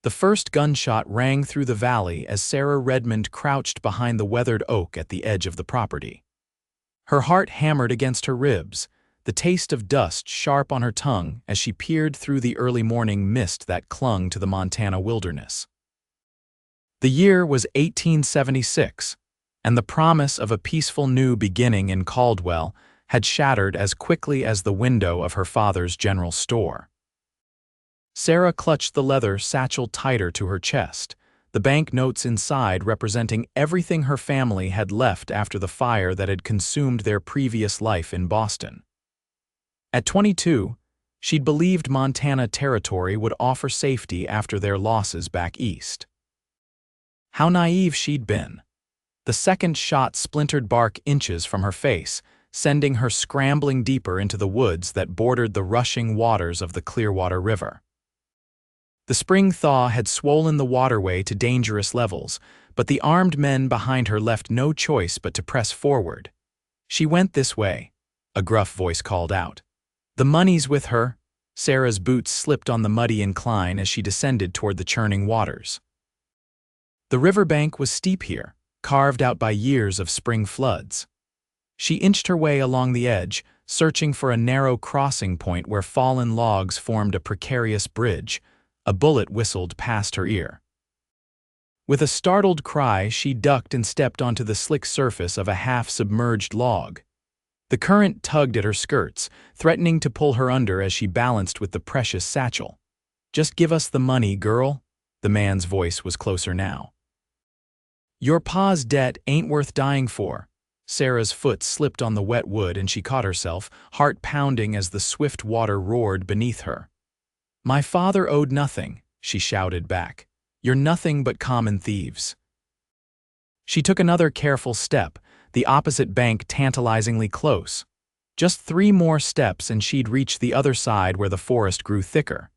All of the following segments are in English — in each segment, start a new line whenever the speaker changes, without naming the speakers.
The first gunshot rang through the valley as Sarah Redmond crouched behind the weathered oak at the edge of the property. Her heart hammered against her ribs, the taste of dust sharp on her tongue as she peered through the early morning mist that clung to the Montana wilderness. The year was 1876, and the promise of a peaceful new beginning in Caldwell had shattered as quickly as the window of her father's general store. Sarah clutched the leather satchel tighter to her chest, the bank notes inside representing everything her family had left after the fire that had consumed their previous life in Boston. At 22, she'd believed Montana territory would offer safety after their losses back east. How naive she'd been. The second shot splintered bark inches from her face, sending her scrambling deeper into the woods that bordered the rushing waters of the Clearwater River. The spring thaw had swollen the waterway to dangerous levels, but the armed men behind her left no choice but to press forward. "She went this way," a gruff voice called out. "The money's with her." Sarah's boots slipped on the muddy incline as she descended toward the churning waters. The riverbank was steep here, carved out by years of spring floods. She inched her way along the edge, searching for a narrow crossing point where fallen logs formed a precarious bridge. A bullet whistled past her ear. With a startled cry, she ducked and stepped onto the slick surface of a half-submerged log. The current tugged at her skirts, threatening to pull her under as she balanced with the precious satchel. "Just give us the money, girl." The man's voice was closer now. "Your pa's debt ain't worth dying for." Sarah's foot slipped on the wet wood and she caught herself, heart pounding as the swift water roared beneath her. "My father owed nothing," she shouted back. "You're nothing but common thieves." She took another careful step, the opposite bank tantalizingly close. Just 3 more steps and she'd reach the other side where the forest grew thicker.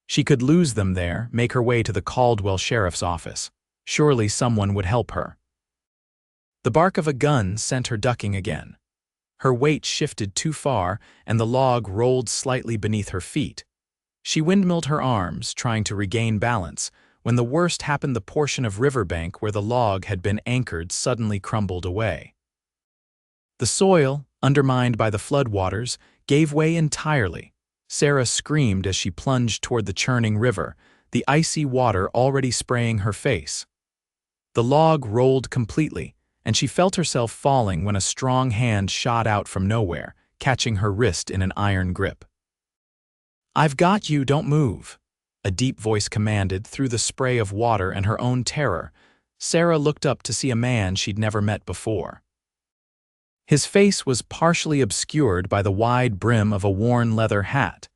She could lose them there, make her way to the Caldwell Sheriff's office. Surely someone would help her. The bark of a gun sent her ducking again. Her weight shifted too far, and the log rolled slightly beneath her feet. She windmilled her arms, trying to regain balance. When the worst happened, the portion of Riverbank where the log had been anchored suddenly crumbled away. The soil, undermined by the floodwaters, gave way entirely. Sarah screamed as she plunged toward the churning river, the icy water already spraying her face. The log rolled completely, and she felt herself falling when a strong hand shot out from nowhere, catching her wrist in an iron grip. "I've got you, don't move," a deep voice commanded through the spray of water and her own terror. Sarah looked up to see a man she'd never met before. His face was partially obscured by the wide brim of a worn leather hat,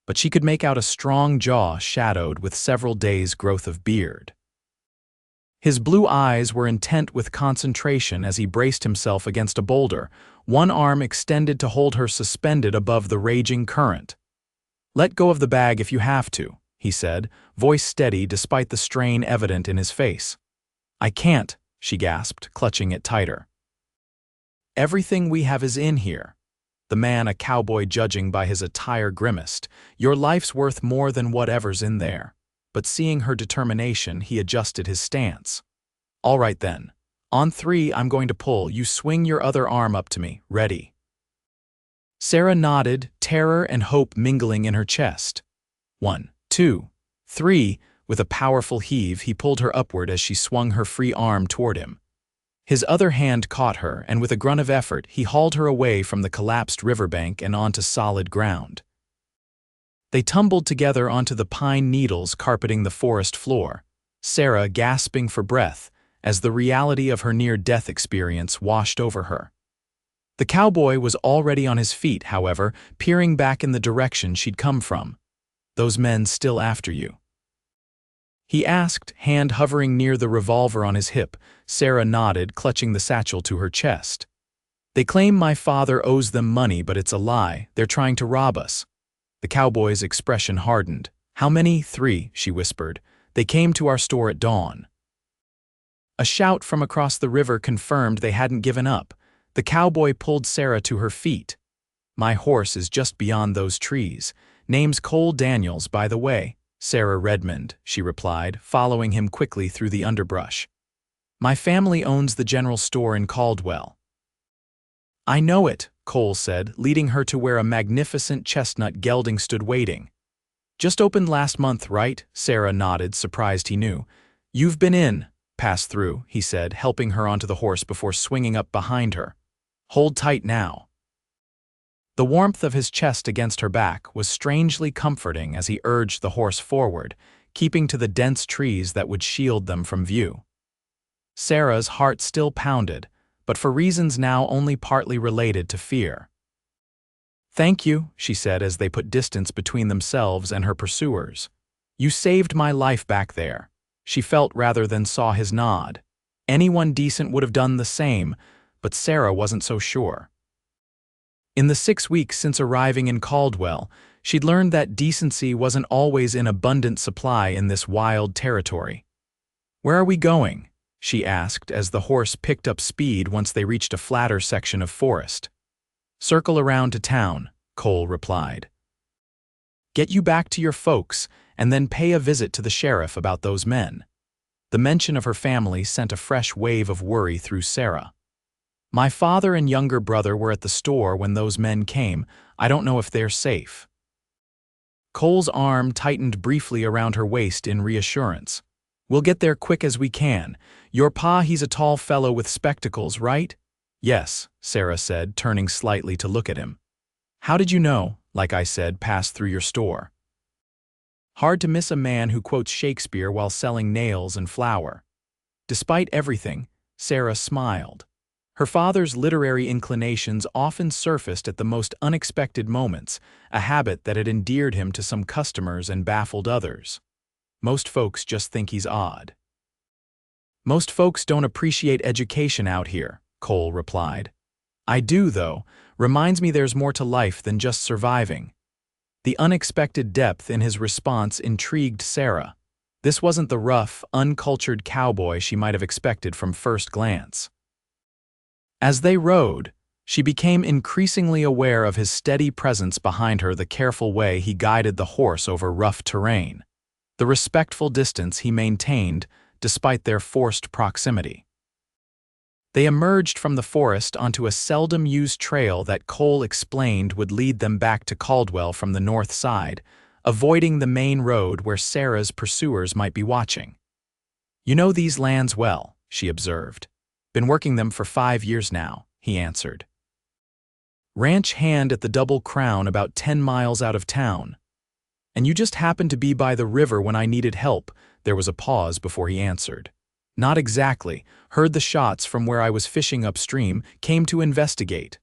but she could make out a strong jaw shadowed with several days' growth of beard. His blue eyes were intent with concentration as he braced himself against a boulder, one arm extended to hold her suspended above the raging current. "Let go of the bag if you have to," he said, voice steady despite the strain evident in his face. "I can't," she gasped, clutching it tighter. "Everything we have is in here." The man, a cowboy judging by his attire, grimaced. "Your life's worth more than whatever's in there." But seeing her determination, he adjusted his stance. "All right then. On 3, I'm going to pull. You swing your other arm up to me. Ready?" Sarah nodded, terror and hope mingling in her chest. 1, 2, 3. With a powerful heave, he pulled her upward as she swung her free arm toward him. His other hand caught her, and with a grunt of effort, he hauled her away from the collapsed riverbank and onto solid ground. They tumbled together onto the pine needles carpeting the forest floor, Sarah gasping for breath as the reality of her near-death experience washed over her. The cowboy was already on his feet, however, peering back in the direction she'd come from. "Those men still after you?" he asked, hand hovering near the revolver on his hip. Sarah nodded, clutching the satchel to her chest. "They claim my father owes them money, but it's a lie. They're trying to rob us." The cowboy's expression hardened. "How many?" 3, she whispered. "They came to our store at dawn." A shout from across the river confirmed they hadn't given up. The cowboy pulled Sarah to her feet. "My horse is just beyond those trees. Name's Cole Daniels, by the way." Sarah Redmond, she replied, following him quickly through the underbrush. My family owns the general store in Caldwell. I know it, Cole said, leading her to where a magnificent chestnut gelding stood waiting. Just opened last month, right? Sarah nodded, surprised he knew. You've been in. Pass through, he said, helping her onto the horse before swinging up behind her. Hold tight now. The warmth of his chest against her back was strangely comforting as he urged the horse forward, keeping to the dense trees that would shield them from view. Sarah's heart still pounded, but for reasons now only partly related to fear. Thank you, she said as they put distance between themselves and her pursuers. You saved my life back there. She felt rather than saw his nod. Anyone decent would have done the same, but Sarah wasn't so sure. In the 6 weeks since arriving in Caldwell, she'd learned that decency wasn't always in abundant supply in this wild territory. Where are we going? She asked as the horse picked up speed once they reached a flatter section of forest. Circle around to town, Cole replied. Get you back to your folks, and then pay a visit to the sheriff about those men. The mention of her family sent a fresh wave of worry through Sarah. My father and younger brother were at the store when those men came. I don't know if they're safe. Cole's arm tightened briefly around her waist in reassurance. We'll get there quick as we can. Your pa, he's a tall fellow with spectacles, right? Yes, Sarah said, turning slightly to look at him. How did you know, like I said, pass through your store? Hard to miss a man who quotes Shakespeare while selling nails and flour. Despite everything, Sarah smiled. Her father's literary inclinations often surfaced at the most unexpected moments, a habit that had endeared him to some customers and baffled others. Most folks just think he's odd. Most folks don't appreciate education out here, Cole replied. I do, though. Reminds me there's more to life than just surviving. The unexpected depth in his response intrigued Sarah. This wasn't the rough, uncultured cowboy she might have expected from first glance. As they rode, she became increasingly aware of his steady presence behind her, the careful way he guided the horse over rough terrain, the respectful distance he maintained despite their forced proximity. They emerged from the forest onto a seldom-used trail that Cole explained would lead them back to Caldwell from the north side, avoiding the main road where Sarah's pursuers might be watching. You know these lands well, she observed. Been working them for 5 years now, he answered. Ranch hand at the Double Crown about 10 miles out of town. And you just happened to be by the river when I needed help. There was a pause before he answered. Not exactly. Heard the shots from where I was fishing upstream, came to investigate.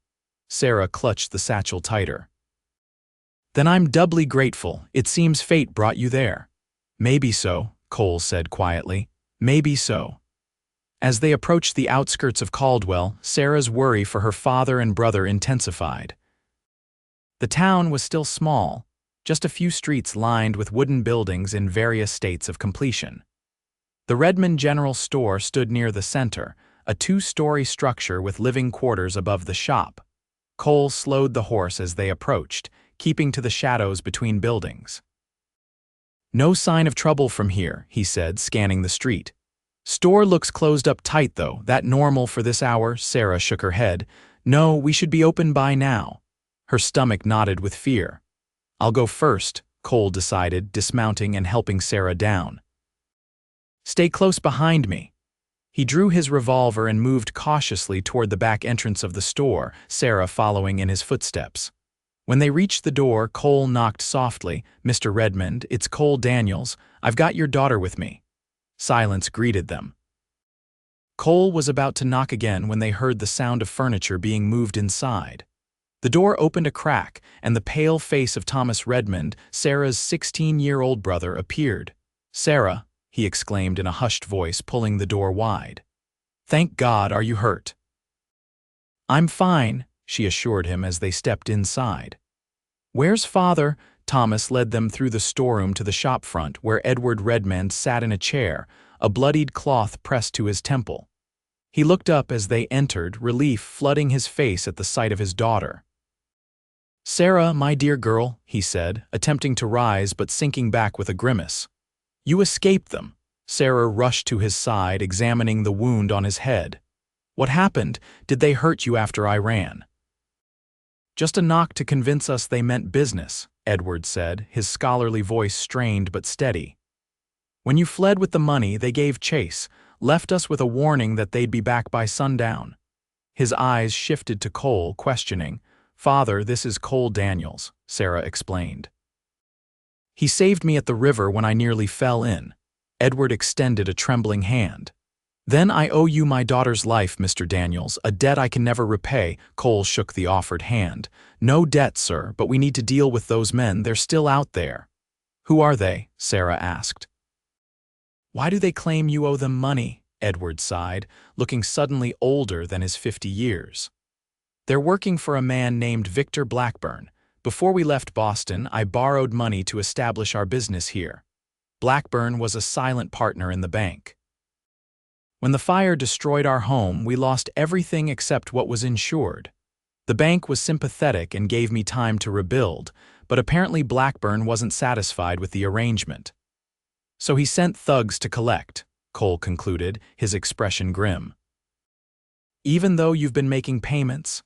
Sarah clutched the satchel tighter. Then I'm doubly grateful. It seems fate brought you there. Maybe so, Cole said quietly. Maybe so. As they approached the outskirts of Caldwell, Sarah's worry for her father and brother intensified. The town was still small, just a few streets lined with wooden buildings in various states of completion. The Redmond General Store stood near the center, a 2-story structure with living quarters above the shop. Cole slowed the horse as they approached, keeping to the shadows between buildings. No sign of trouble from here, he said, scanning the street. Store looks closed up tight, though. That normal for this hour? Sarah shook her head. No, we should be open by now. Her stomach knotted with fear. I'll go first, Cole decided, dismounting and helping Sarah down. Stay close behind me. He drew his revolver and moved cautiously toward the back entrance of the store, Sarah following in his footsteps. When they reached the door, Cole knocked softly. Mr. Redmond, it's Cole Daniels. I've got your daughter with me. Silence greeted them. Cole was about to knock again when they heard the sound of furniture being moved inside. The door opened a crack, and the pale face of Thomas Redmond, Sarah's 16-year-old brother, appeared. Sarah, he exclaimed in a hushed voice, pulling the door wide. Thank God, are you hurt? I'm fine, she assured him as they stepped inside. Where's father? Thomas led them through the storeroom to the shop front, where Edward Redmond sat in a chair, a bloodied cloth pressed to his temple. He looked up as they entered, relief flooding his face at the sight of his daughter. "Sarah, my dear girl," he said, attempting to rise but sinking back with a grimace. "You escaped them." Sarah rushed to his side, examining the wound on his head. "What happened? Did they hurt you after I ran?" "Just a knock to convince us they meant business," Edward said, his scholarly voice strained but steady. "When you fled with the money, they gave chase, left us with a warning that they'd be back by sundown." His eyes shifted to Cole, questioning. "Father, this is Cole Daniels," Sarah explained. "He saved me at the river when I nearly fell in." Edward extended a trembling hand. "Then I owe you my daughter's life, Mr. Daniels, a debt I can never repay." Cole shook the offered hand. "No debt, sir, but we need to deal with those men. They're still out there." "Who are they?" Sarah asked. "Why do they claim you owe them money?" Edward sighed, looking suddenly older than his 50 years. "They're working for a man named Victor Blackburn. Before we left Boston, I borrowed money to establish our business here. Blackburn was a silent partner in the bank. When the fire destroyed our home, we lost everything except what was insured. The bank was sympathetic and gave me time to rebuild, but apparently Blackburn wasn't satisfied with the arrangement. So he sent thugs to collect," Cole concluded, his expression grim. "Even though you've been making payments?"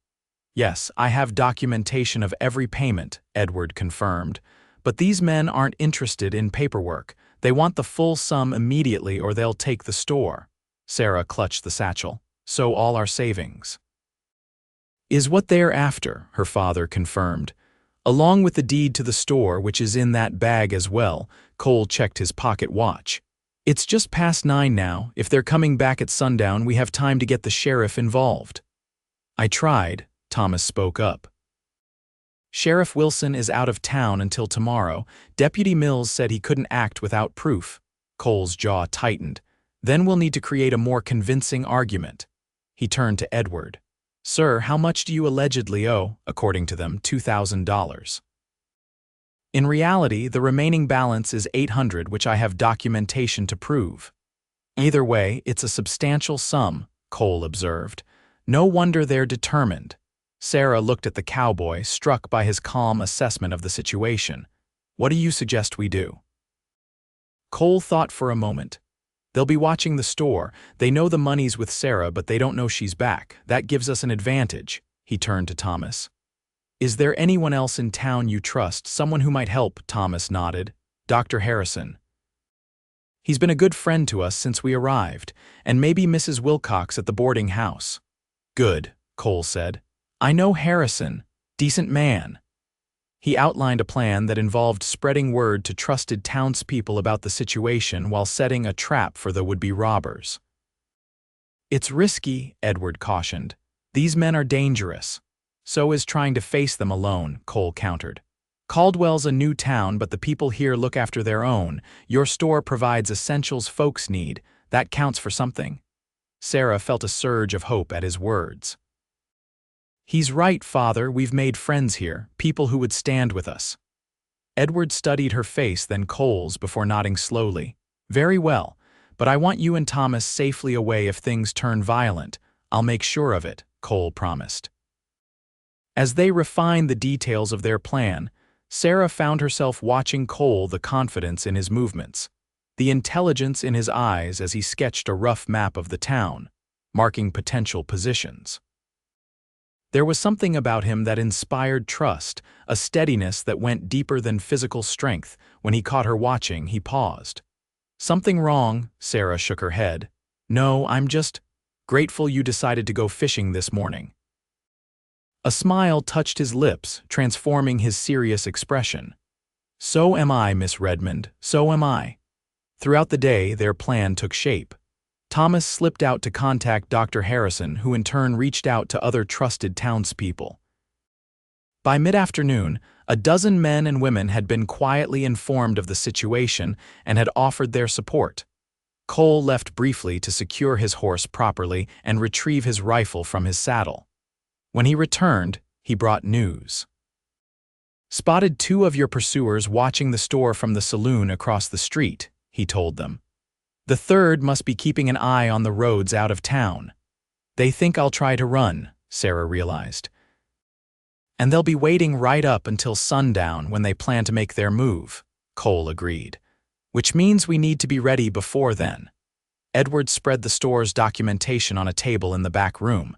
"Yes, I have documentation of every payment," Edward confirmed. "But these men aren't interested in paperwork. They want the full sum immediately or they'll take the store." Sarah clutched the satchel. "So all our savings." "Is what they're after," her father confirmed. "Along with the deed to the store, which is in that bag as well." Cole checked his pocket watch. "It's just past 9 now. If they're coming back at sundown, we have time to get the sheriff involved." "I tried," Thomas spoke up. "Sheriff Wilson is out of town until tomorrow. Deputy Mills said he couldn't act without proof." Cole's jaw tightened. "Then we'll need to create a more convincing argument." He turned to Edward. "Sir, how much do you allegedly owe?" According to them, $2,000. "In reality, the remaining balance is $800, which I have documentation to prove." "Either way, it's a substantial sum," Cole observed. "No wonder they're determined." Sarah looked at the cowboy, struck by his calm assessment of the situation. "What do you suggest we do?" Cole thought for a moment. "They'll be watching the store. They know the money's with Sarah, but they don't know she's back. That gives us an advantage." He turned to Thomas. "Is there anyone else in town you trust, someone who might help?" Thomas nodded. "Dr. Harrison. He's been a good friend to us since we arrived, and maybe Mrs. Wilcox at the boarding house." "Good," Cole said. "I know Harrison. Decent man." He outlined a plan that involved spreading word to trusted townspeople about the situation while setting a trap for the would-be robbers. "It's risky," Edward cautioned. "These men are dangerous." "So is trying to face them alone," Cole countered. "Caldwell's a new town, but the people here look after their own. Your store provides essentials folks need. That counts for something." Sarah felt a surge of hope at his words. "He's right, Father. We've made friends here, people who would stand with us." Edward studied her face, then Cole's, before nodding slowly. "Very well, but I want you and Thomas safely away if things turn violent. I'll make sure of it," Cole promised. As they refined the details of their plan, Sarah found herself watching Cole, the confidence in his movements, the intelligence in his eyes as he sketched a rough map of the town, marking potential positions. There was something about him that inspired trust, a steadiness that went deeper than physical strength. When he caught her watching, he paused. "Something wrong?" Sarah shook her head. "No, I'm just grateful you decided to go fishing this morning." A smile touched his lips, transforming his serious expression. "So am I, Miss Redmond, so am I." Throughout the day, their plan took shape. Thomas slipped out to contact Dr. Harrison, who in turn reached out to other trusted townspeople. By mid-afternoon, a dozen men and women had been quietly informed of the situation and had offered their support. Cole left briefly to secure his horse properly and retrieve his rifle from his saddle. When he returned, he brought news. "Spotted 2 of your pursuers watching the store from the saloon across the street," he told them. "The 3rd must be keeping an eye on the roads out of town." "They think I'll try to run," Sarah realized. And they'll be waiting right up until sundown when they plan to make their move, Cole agreed. Which means we need to be ready before then. Edward spread the store's documentation on a table in the back room.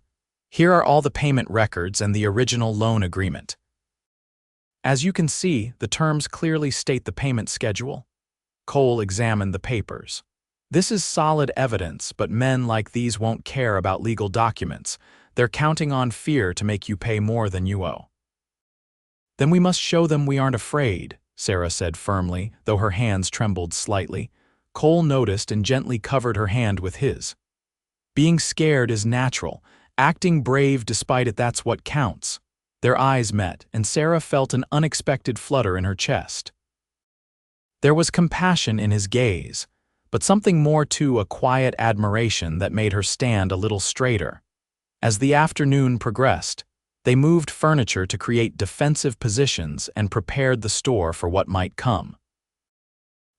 Here are all the payment records and the original loan agreement. As you can see, the terms clearly state the payment schedule. Cole examined the papers. This is solid evidence, but men like these won't care about legal documents. They're counting on fear to make you pay more than you owe. Then we must show them we aren't afraid, Sarah said firmly, though her hands trembled slightly. Cole noticed and gently covered her hand with his. Being scared is natural. Acting brave despite it, that's what counts. Their eyes met, and Sarah felt an unexpected flutter in her chest. There was compassion in his gaze, but something more too, a quiet admiration that made her stand a little straighter. As the afternoon progressed, they moved furniture to create defensive positions and prepared the store for what might come.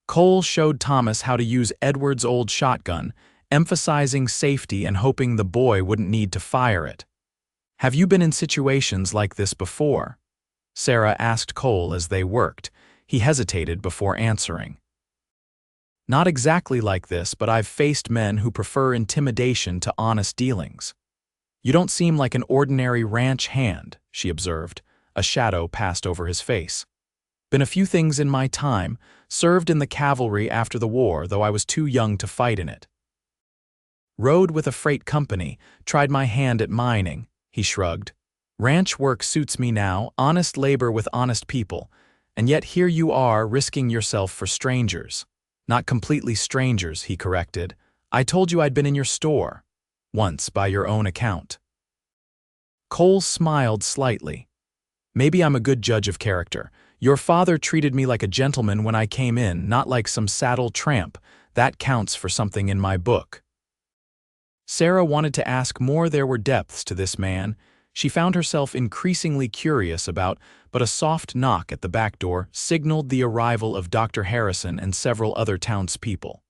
Cole showed Thomas how to use Edward's old shotgun, emphasizing safety and hoping the boy wouldn't need to fire it. "Have you been in situations like this before?" Sarah asked Cole as they worked. He hesitated before answering. "Not exactly like this, but I've faced men who prefer intimidation to honest dealings." "You don't seem like an ordinary ranch hand," she observed. A shadow passed over his face. "Been a few things in my time, served in the cavalry after the war, though I was too young to fight in it. Rode with a freight company, tried my hand at mining," he shrugged. "Ranch work suits me now, honest labor with honest people, and yet here you are risking yourself for strangers." "Not completely strangers," he corrected. "I told you I'd been in your store. Once, by your own account." Cole smiled slightly. "Maybe I'm a good judge of character. Your father treated me like a gentleman when I came in, not like some saddle tramp. That counts for something in my book." Sarah wanted to ask more. There were depths to this man she found herself increasingly curious about, but a soft knock at the back door signaled the arrival of Dr. Harrison and several other townspeople.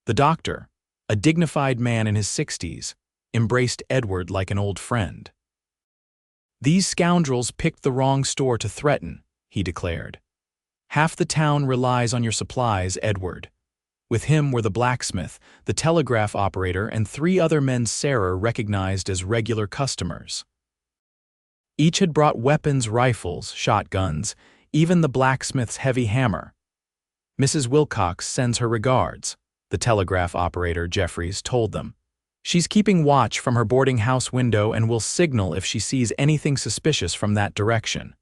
The doctor, a dignified man in his 60s, embraced Edward like an old friend. "These scoundrels picked the wrong store to threaten," he declared. "Half the town relies on your supplies, Edward." With him were the blacksmith, the telegraph operator, and 3 other men Sarah recognized as regular customers. Each had brought weapons, rifles, shotguns, even the blacksmith's heavy hammer. "Mrs. Wilcox sends her regards," the telegraph operator, Jeffries, told them. "She's keeping watch from her boarding house window and will signal if she sees anything suspicious from that direction."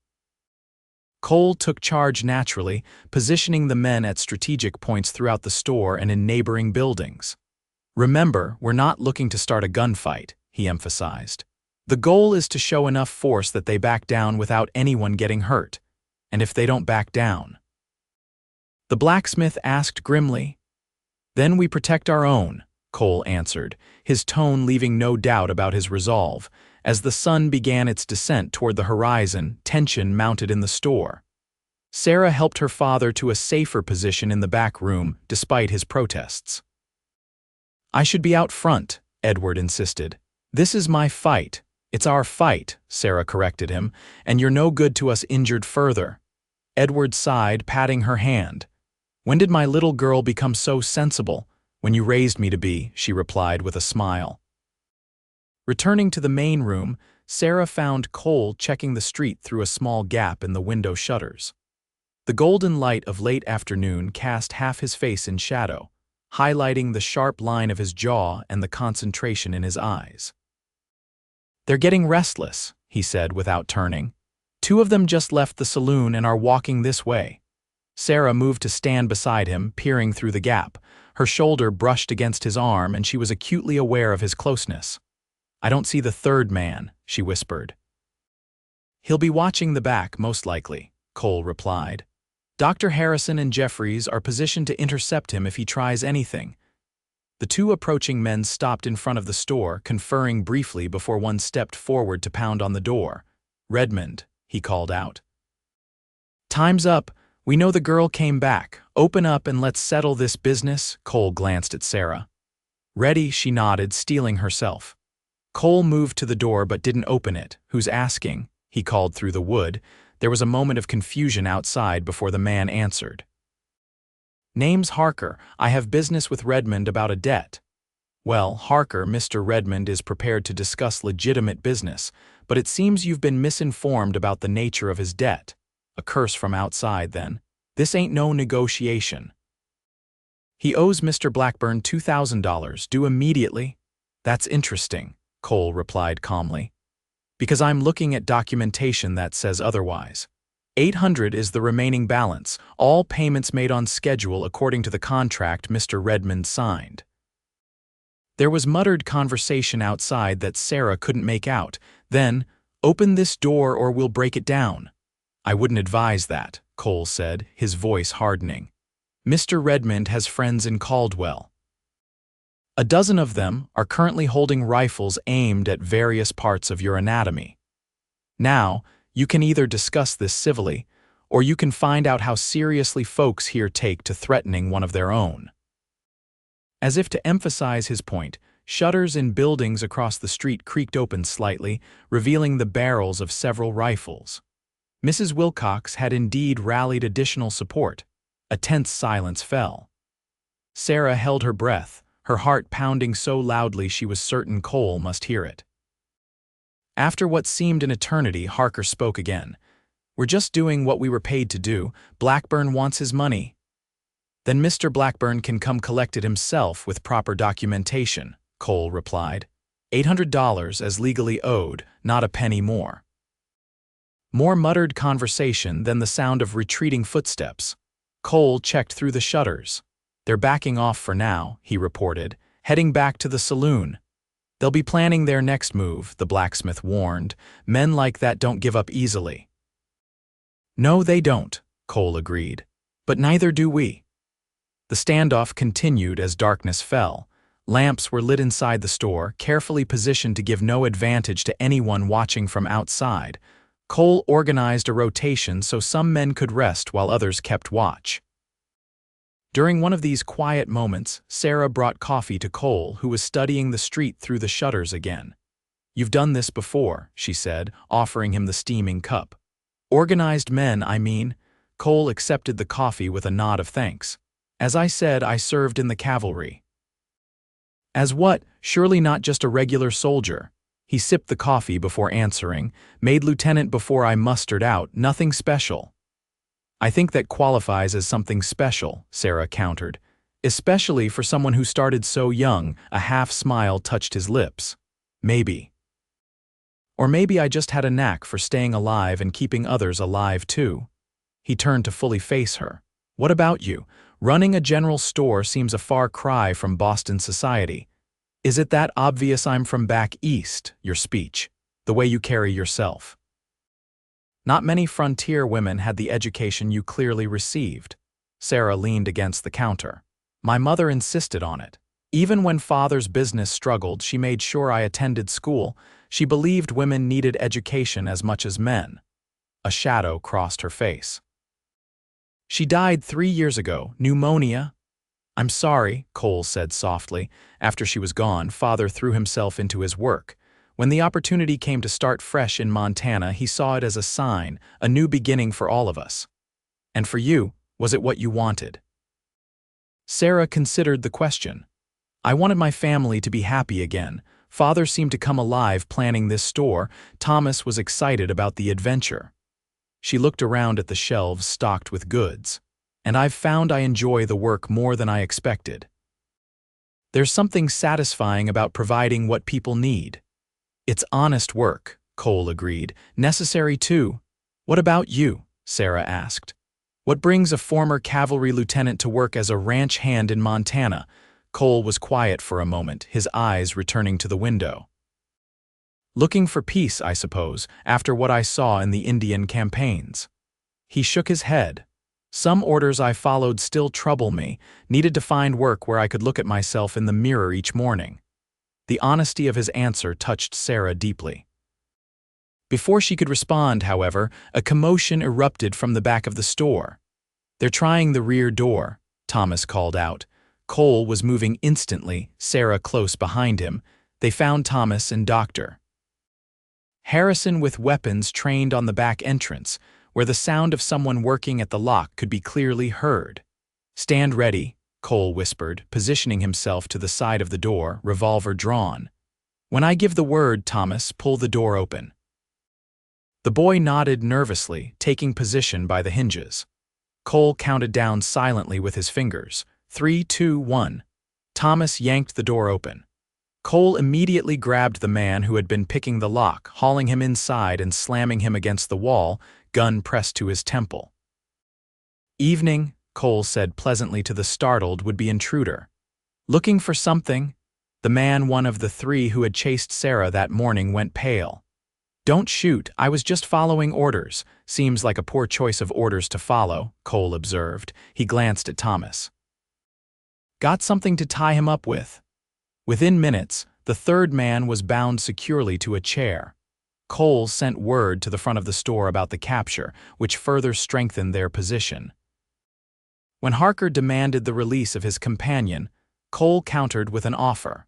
Cole took charge naturally, positioning the men at strategic points throughout the store and in neighboring buildings. "Remember, we're not looking to start a gunfight," he emphasized. "The goal is to show enough force that they back down without anyone getting hurt. And if they don't back down?" The blacksmith asked grimly. "Then we protect our own," Cole answered, his tone leaving no doubt about his resolve. As the sun began its descent toward the horizon, tension mounted in the store. Sarah helped her father to a safer position in the back room, despite his protests. "I should be out front," Edward insisted. "This is my fight." "It's our fight," Sarah corrected him, "and you're no good to us injured further." Edward sighed, patting her hand. "When did my little girl become so sensible?" "When you raised me to be," she replied with a smile. Returning to the main room, Sarah found Cole checking the street through a small gap in the window shutters. The golden light of late afternoon cast half his face in shadow, highlighting the sharp line of his jaw and the concentration in his eyes. "They're getting restless," he said without turning. "2 of them just left the saloon and are walking this way." Sarah moved to stand beside him, peering through the gap. Her shoulder brushed against his arm, and she was acutely aware of his closeness. "I don't see the 3rd man," she whispered. "He'll be watching the back, most likely," Cole replied. "Dr. Harrison and Jeffries are positioned to intercept him if he tries anything." The 2 approaching men stopped in front of the store, conferring briefly before one stepped forward to pound on the door. "Redmond," he called out. "Time's up. We know the girl came back. Open up and let's settle this business." Cole glanced at Sarah. "Ready," she nodded, steeling herself. Cole moved to the door but didn't open it. "Who's asking?" he called through the wood. There was a moment of confusion outside before the man answered. "Name's Harker. I have business with Redmond about a debt." "Well, Harker, Mr. Redmond is prepared to discuss legitimate business, but it seems you've been misinformed about the nature of his debt." A curse from outside, then. "This ain't no negotiation. He owes Mr. Blackburn $2,000, due immediately." "That's interesting," Cole replied calmly, "because I'm looking at documentation that says otherwise. 800 is the remaining balance, all payments made on schedule according to the contract Mr. Redmond signed." There was muttered conversation outside that Sarah couldn't make out. Then, "Open this door or we'll break it down." "I wouldn't advise that," Cole said, his voice hardening. "Mr. Redmond has friends in Caldwell. A dozen of them are currently holding rifles aimed at various parts of your anatomy. Now, you can either discuss this civilly, or you can find out how seriously folks here take to threatening one of their own." As if to emphasize his point, shutters in buildings across the street creaked open slightly, revealing the barrels of several rifles. Mrs. Wilcox had indeed rallied additional support. A tense silence fell. Sarah held her breath, her heart pounding so loudly she was certain Cole must hear it. After what seemed an eternity, Harker spoke again. "We're just doing what we were paid to do. Blackburn wants his money." "Then Mr. Blackburn can come collect it himself with proper documentation," Cole replied. $800 as legally owed, not a penny more." More muttered conversation than the sound of retreating footsteps. Cole checked through the shutters. "They're backing off for now," he reported, heading back to the saloon. "They'll be planning their next move," the blacksmith warned. "Men like that don't give up easily." "No, they don't," Cole agreed. "But neither do we." The standoff continued as darkness fell. Lamps were lit inside the store, carefully positioned to give no advantage to anyone watching from outside. Cole organized a rotation so some men could rest while others kept watch. During one of these quiet moments, Sarah brought coffee to Cole, who was studying the street through the shutters again. "You've done this before," she said, offering him the steaming cup. "Organized men, I mean." Cole accepted the coffee with a nod of thanks. "As I said, I served in the cavalry." "As what? Surely not just a regular soldier." He sipped the coffee before answering. "Made lieutenant before I mustered out, nothing special." "I think that qualifies as something special," Sarah countered. "Especially for someone who started so young." A half-smile touched his lips. "Maybe. Or maybe I just had a knack for staying alive and keeping others alive too." He turned to fully face her. "What about you? Running a general store seems a far cry from Boston society. Is it that obvious I'm from back east, your speech, the way you carry yourself? Not many frontier women had the education you clearly received." Sarah leaned against the counter. "My mother insisted on it. Even when father's business struggled, she made sure I attended school. She believed women needed education as much as men." A shadow crossed her face. "She died 3 years ago, pneumonia." "I'm sorry," Cole said softly. After she was gone, father threw himself into his work. When the opportunity came to start fresh in Montana, he saw it as a sign, a new beginning for all of us. "And for you, was it what you wanted?" Sarah considered the question. "I wanted my family to be happy again. Father seemed to come alive planning this store. Thomas was excited about the adventure." She looked around at the shelves stocked with goods. "And I've found I enjoy the work more than I expected. There's something satisfying about providing what people need." "It's honest work," Cole agreed. "Necessary too." "What about you?" Sarah asked. "What brings a former cavalry lieutenant to work as a ranch hand in Montana?" Cole was quiet for a moment, his eyes returning to the window. "Looking for peace, I suppose, after what I saw in the Indian campaigns." He shook his head. "Some orders I followed still trouble me. Needed to find work where I could look at myself in the mirror each morning." The honesty of his answer touched Sarah deeply. Before she could respond, however, a commotion erupted from the back of the store. "They're trying the rear door," Thomas called out. Cole was moving instantly, Sarah close behind him. They found Thomas and Dr. Harrison with weapons trained on the back entrance, where the sound of someone working at the lock could be clearly heard. "Stand ready," Cole whispered, positioning himself to the side of the door, revolver drawn. "When I give the word, Thomas, pull the door open." The boy nodded nervously, taking position by the hinges. Cole counted down silently with his fingers. 3, 2, 1. Thomas yanked the door open. Cole immediately grabbed the man who had been picking the lock, hauling him inside and slamming him against the wall, gun pressed to his temple. "Evening," Cole said pleasantly to the startled would-be intruder. "Looking for something?" The man, one of the three who had chased Sarah that morning, went pale. "Don't shoot, I was just following orders." "Seems like a poor choice of orders to follow," Cole observed. He glanced at Thomas. "Got something to tie him up with?" Within minutes, the third man was bound securely to a chair. Cole sent word to the front of the store about the capture, which further strengthened their position. When Harker demanded the release of his companion, Cole countered with an offer.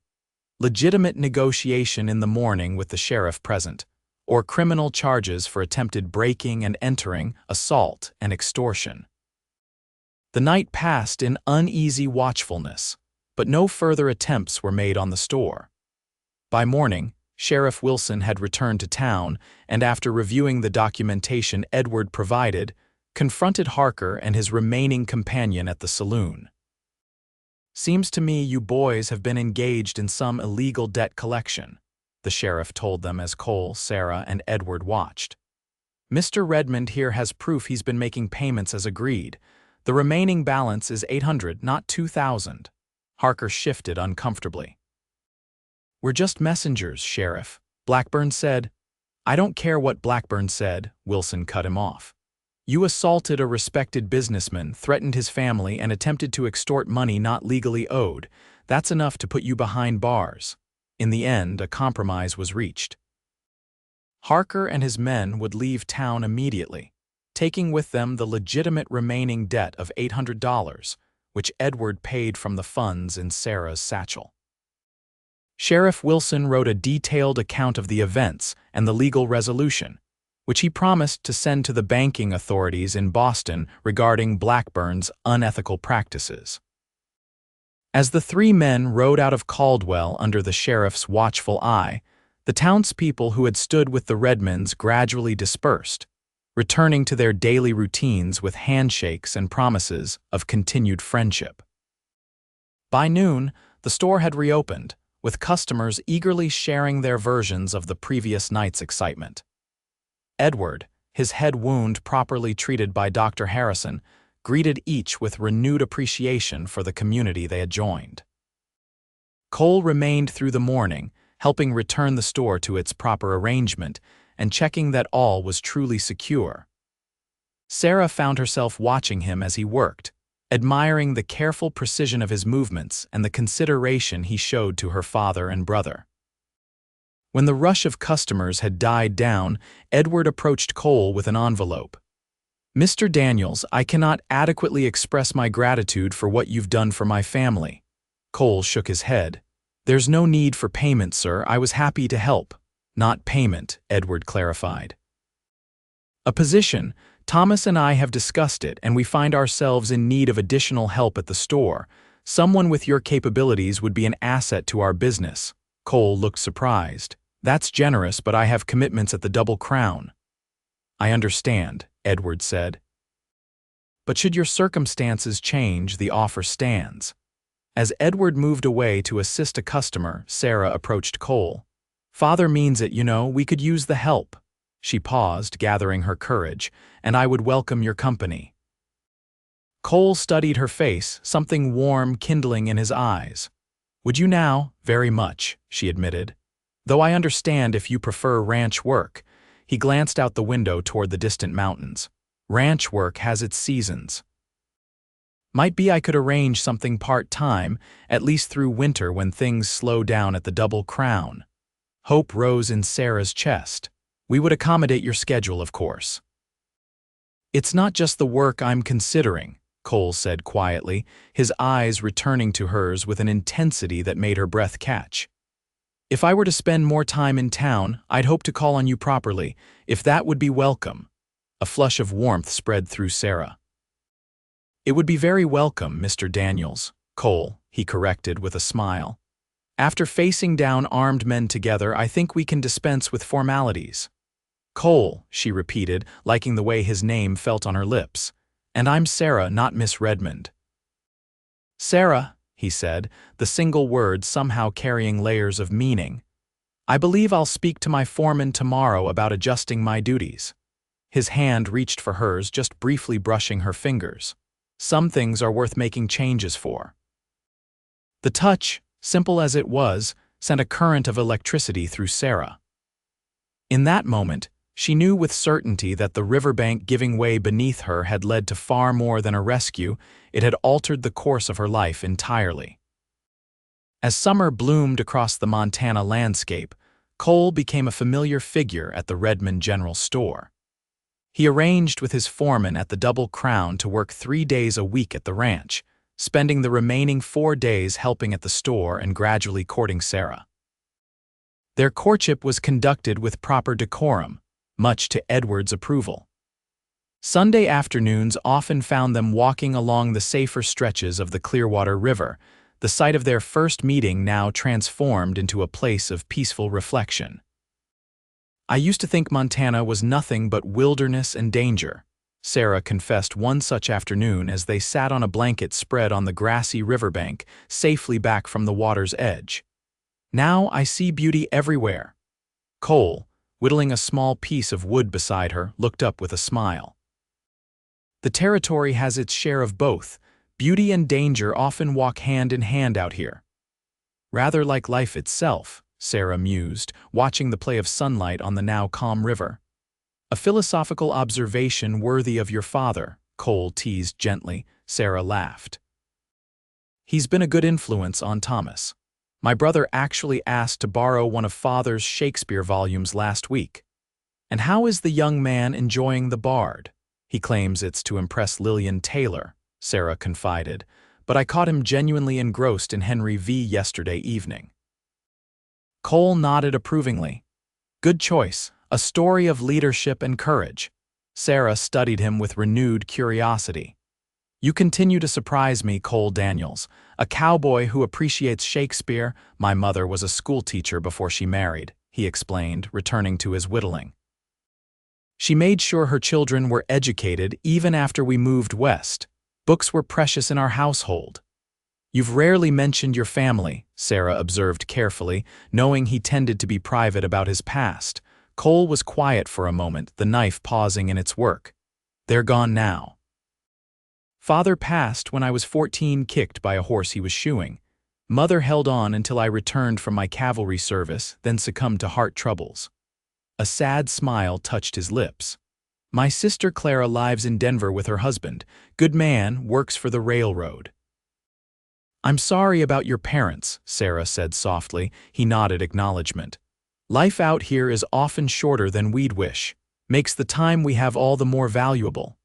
Legitimate negotiation in the morning with the sheriff present, or criminal charges for attempted breaking and entering, assault, and extortion. The night passed in uneasy watchfulness, but no further attempts were made on the store. By morning, Sheriff Wilson had returned to town, and after reviewing the documentation Edward provided, confronted Harker and his remaining companion at the saloon. "Seems to me you boys have been engaged in some illegal debt collection," the sheriff told them as Cole, Sarah, and Edward watched. "Mr. Redmond here has proof he's been making payments as agreed. The remaining balance is $800, not $2,000. Harker shifted uncomfortably. "We're just messengers, Sheriff," Blackburn said. "I don't care what Blackburn said," Wilson cut him off. "You assaulted a respected businessman, threatened his family, and attempted to extort money not legally owed. That's enough to put you behind bars." In the end, a compromise was reached. Harker and his men would leave town immediately, taking with them the legitimate remaining debt of $800, which Edward paid from the funds in Sarah's satchel. Sheriff Wilson wrote a detailed account of the events and the legal resolution, which he promised to send to the banking authorities in Boston regarding Blackburn's unethical practices. As the three men rode out of Caldwell under the sheriff's watchful eye, the townspeople who had stood with the Redmonds gradually dispersed, returning to their daily routines with handshakes and promises of continued friendship. By noon, the store had reopened, with customers eagerly sharing their versions of the previous night's excitement. Edward, his head wound properly treated by Dr. Harrison, greeted each with renewed appreciation for the community they had joined. Cole remained through the morning, helping return the store to its proper arrangement and checking that all was truly secure. Sarah found herself watching him as he worked, admiring the careful precision of his movements and the consideration he showed to her father and brother. When the rush of customers had died down, Edward approached Cole with an envelope. "Mr. Daniels, I cannot adequately express my gratitude for what you've done for my family." Cole shook his head. "There's no need for payment, sir. I was happy to help." "Not payment," Edward clarified. "A position. Thomas and I have discussed it, and we find ourselves in need of additional help at the store. Someone with your capabilities would be an asset to our business." Cole looked surprised. "That's generous, but I have commitments at the Double Crown." "I understand," Edward said. "But should your circumstances change, the offer stands." As Edward moved away to assist a customer, Sarah approached Cole. "Father means it, you know. We could use the help." She paused, gathering her courage. "And I would welcome your company." Cole studied her face, something warm kindling in his eyes. "Would you now?" "Very much," she admitted. "Though I understand if you prefer ranch work." He glanced out the window toward the distant mountains. "Ranch work has its seasons." "Might be I could arrange something part-time, at least through winter when things slow down at the Double Crown." Hope rose in Sarah's chest. "We would accommodate your schedule, of course." "It's not just the work I'm considering," Cole said quietly, his eyes returning to hers with an intensity that made her breath catch. If I were to spend more time in town, I'd hope to call on you properly, if that would be welcome. A flush of warmth spread through Sarah. It would be very welcome, Mr. Daniels, Cole, he corrected with a smile. After facing down armed men together, I think we can dispense with formalities. Cole, she repeated, liking the way his name felt on her lips. And I'm Sarah, not Miss Redmond. Sarah, he said, the single word somehow carrying layers of meaning. I believe I'll speak to my foreman tomorrow about adjusting my duties. His hand reached for hers, just briefly brushing her fingers. Some things are worth making changes for. The touch, simple as it was, sent a current of electricity through Sarah. In that moment, she knew with certainty that the riverbank giving way beneath her had led to far more than a rescue. It had altered the course of her life entirely. As summer bloomed across the Montana landscape, Cole became a familiar figure at the Redmond General Store. He arranged with his foreman at the Double Crown to work 3 days a week at the ranch, spending the remaining 4 days helping at the store and gradually courting Sarah. Their courtship was conducted with proper decorum, much to Edward's approval. Sunday afternoons often found them walking along the safer stretches of the Clearwater River, the site of their first meeting now transformed into a place of peaceful reflection. I used to think Montana was nothing but wilderness and danger, Sarah confessed one such afternoon as they sat on a blanket spread on the grassy riverbank, safely back from the water's edge. Now I see beauty everywhere. Cole, whittling a small piece of wood beside her, looked up with a smile. The territory has its share of both. Beauty and danger often walk hand in hand out here. Rather like life itself, Sarah mused, watching the play of sunlight on the now calm river. A philosophical observation worthy of your father, Cole teased gently. Sarah laughed. He's been a good influence on Thomas. My brother actually asked to borrow one of Father's Shakespeare volumes last week. And how is the young man enjoying The Bard? He claims it's to impress Lillian Taylor, Sarah confided, but I caught him genuinely engrossed in Henry V yesterday evening. Cole nodded approvingly. Good choice, a story of leadership and courage. Sarah studied him with renewed curiosity. You continue to surprise me, Cole Daniels, a cowboy who appreciates Shakespeare. My mother was a schoolteacher before she married, he explained, returning to his whittling. She made sure her children were educated even after we moved west. Books were precious in our household. You've rarely mentioned your family, Sarah observed carefully, knowing he tended to be private about his past. Cole was quiet for a moment, the knife pausing in its work. They're gone now. Father passed when I was 14, kicked by a horse he was shoeing. Mother held on until I returned from my cavalry service, then succumbed to heart troubles. A sad smile touched his lips. My sister Clara lives in Denver with her husband. Good man, works for the railroad. I'm sorry about your parents, Sarah said softly. He nodded acknowledgement. Life out here is often shorter than we'd wish. Makes the time we have all the more valuable.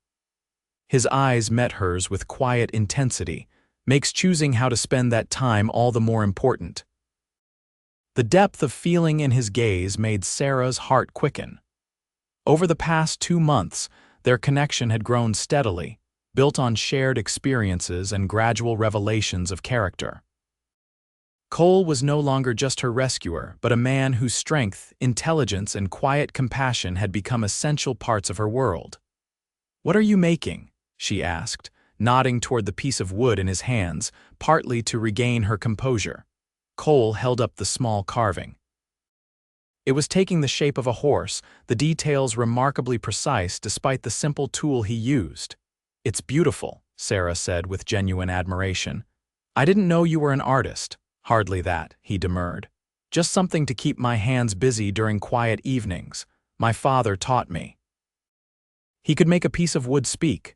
His eyes met hers with quiet intensity, makes choosing how to spend that time all the more important. The depth of feeling in his gaze made Sarah's heart quicken. Over the past 2 months, their connection had grown steadily, built on shared experiences and gradual revelations of character. Cole was no longer just her rescuer, but a man whose strength, intelligence, and quiet compassion had become essential parts of her world. What are you making? She asked, nodding toward the piece of wood in his hands, partly to regain her composure. Cole held up the small carving. It was taking the shape of a horse, the details remarkably precise despite the simple tool he used. It's beautiful, Sarah said with genuine admiration. I didn't know you were an artist. Hardly that, he demurred. Just something to keep my hands busy during quiet evenings. My father taught me. He could make a piece of wood speak.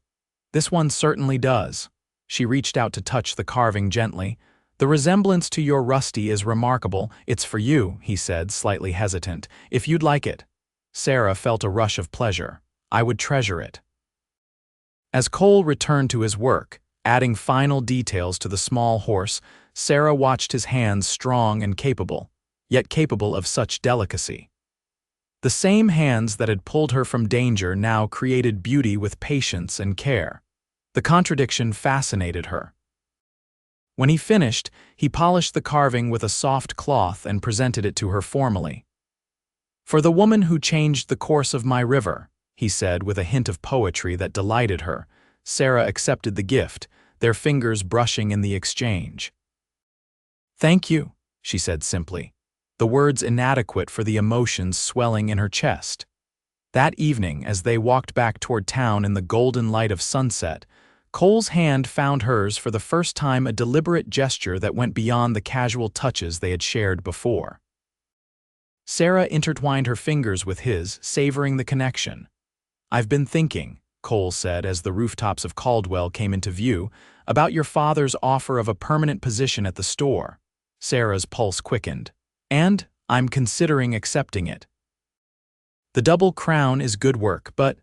This one certainly does. She reached out to touch the carving gently. The resemblance to your Rusty is remarkable. It's for you, he said, slightly hesitant. If you'd like it. Sarah felt a rush of pleasure. I would treasure it. As Cole returned to his work, adding final details to the small horse, Sarah watched his hands strong and capable. yet capable of such delicacy. The same hands that had pulled her from danger now created beauty with patience and care. The contradiction fascinated her. When he finished, he polished the carving with a soft cloth and presented it to her formally. "For the woman who changed the course of my river," he said with a hint of poetry that delighted her. Sarah accepted the gift, their fingers brushing in the exchange. "Thank you," she said simply, the words inadequate for the emotions swelling in her chest. That evening, as they walked back toward town in the golden light of sunset, Cole's hand found hers for the first time, a deliberate gesture that went beyond the casual touches they had shared before. Sarah intertwined her fingers with his, savoring the connection. "I've been thinking," Cole said as the rooftops of Caldwell came into view, "about your father's offer of a permanent position at the store." Sarah's pulse quickened. "And I'm considering accepting it." "The double crown is good work, but,"